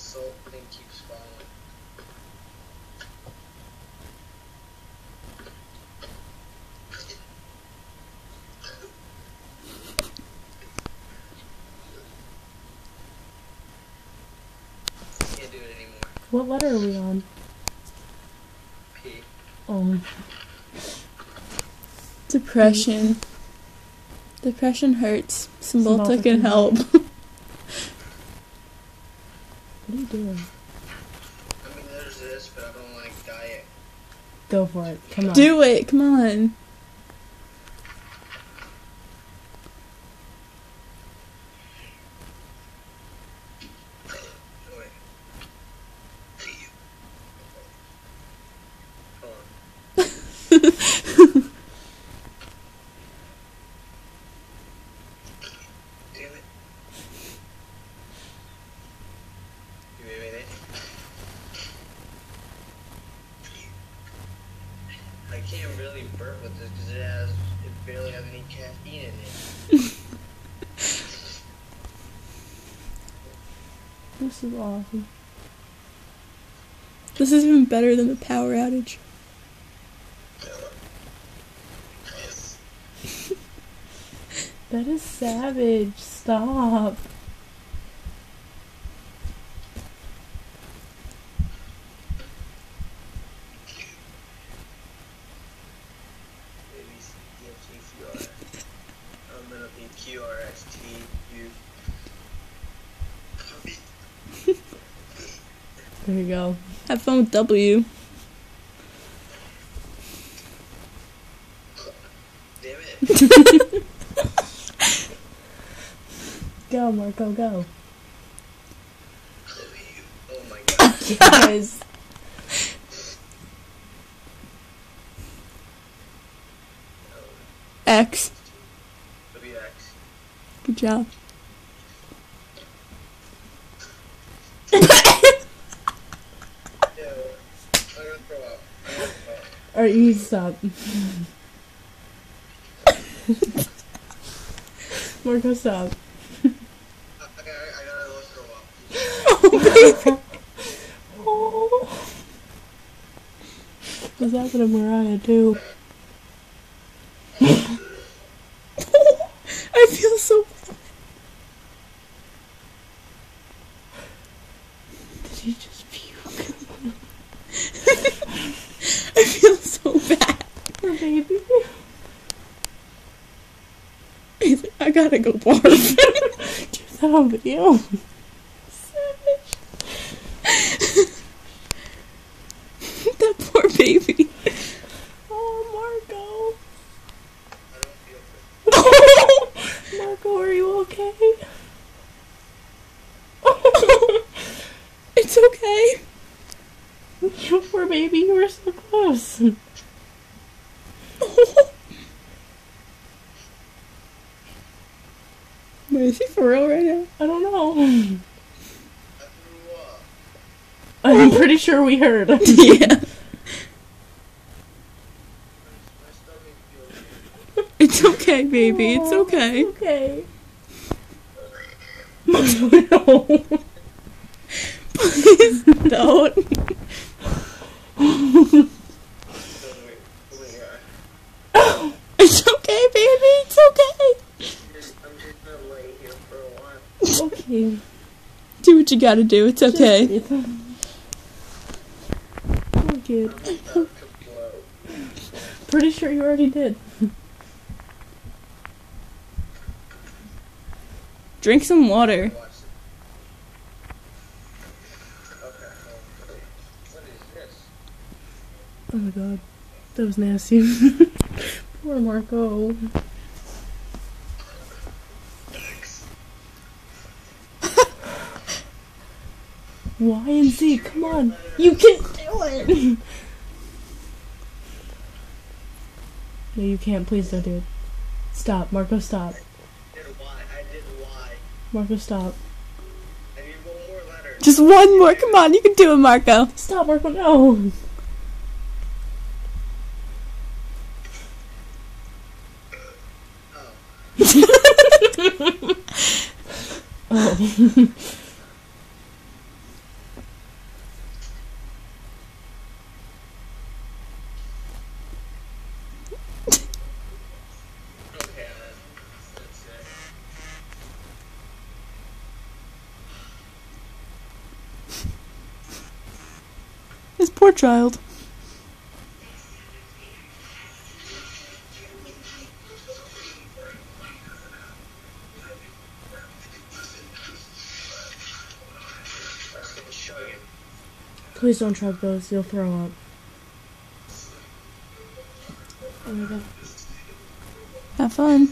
salt thing keeps falling. Can't do it anymore. What letter are we on? P. Depression. Depression hurts. Cymbalta Cymbalta can can help. What are you doing? I mean, there's this, but I don't like diet. Go for it. Come on. Do it, come on. Oh, wait. Hold on. Damn it. You made it. I can't really burp with this because it barely has any caffeine in it. This is awesome. This is even better than the power outage. Yes. That is savage. Stop. ABCDFGQR. I'm gonna be QRSTU. There you go. Have fun with W. Damn it. Go, Marco, go. Oh my god. Yes. X. WX. Good job. Yo, I'm gonna throw up. I'm gonna throw up. Alright, you need to stop. Marco, stop. Okay, I gotta go throw up. Oh. What's happening to Mariah, too? I feel so bad. Did you just puke? I feel so bad. Poor baby. He's like, I gotta go barf. Do that on video. That poor baby. Oh, Marco. I don't feel good. Marco, are you okay? It's okay. You poor baby, you were so close. Wait, is he for real right now? I don't know. I threw up. I'm pretty sure we heard. Yeah. My stomach feels weird. It's okay, baby. It's okay. Okay. No. Please don't. It's okay, baby. It's okay. I'm just gonna lay here for a while. Okay. Do what you gotta do. It's okay. Just breathe. Poor kid. I'm about to blow. Pretty sure you already did. Drink some water. Watch it. Okay, what is this? Oh my god. That was nasty. Poor Marco. Y and Z, come on. You can do it. No, you can't. Please don't do it. Stop. Marco, stop. I did Y. Marco, stop. I need one more letter. Just one more. Come on. You can do it, Marco. Stop, Marco, no. Oh. Oh. Poor child. Chugging. Please don't chug those, you'll throw up. Oh my god. Have fun.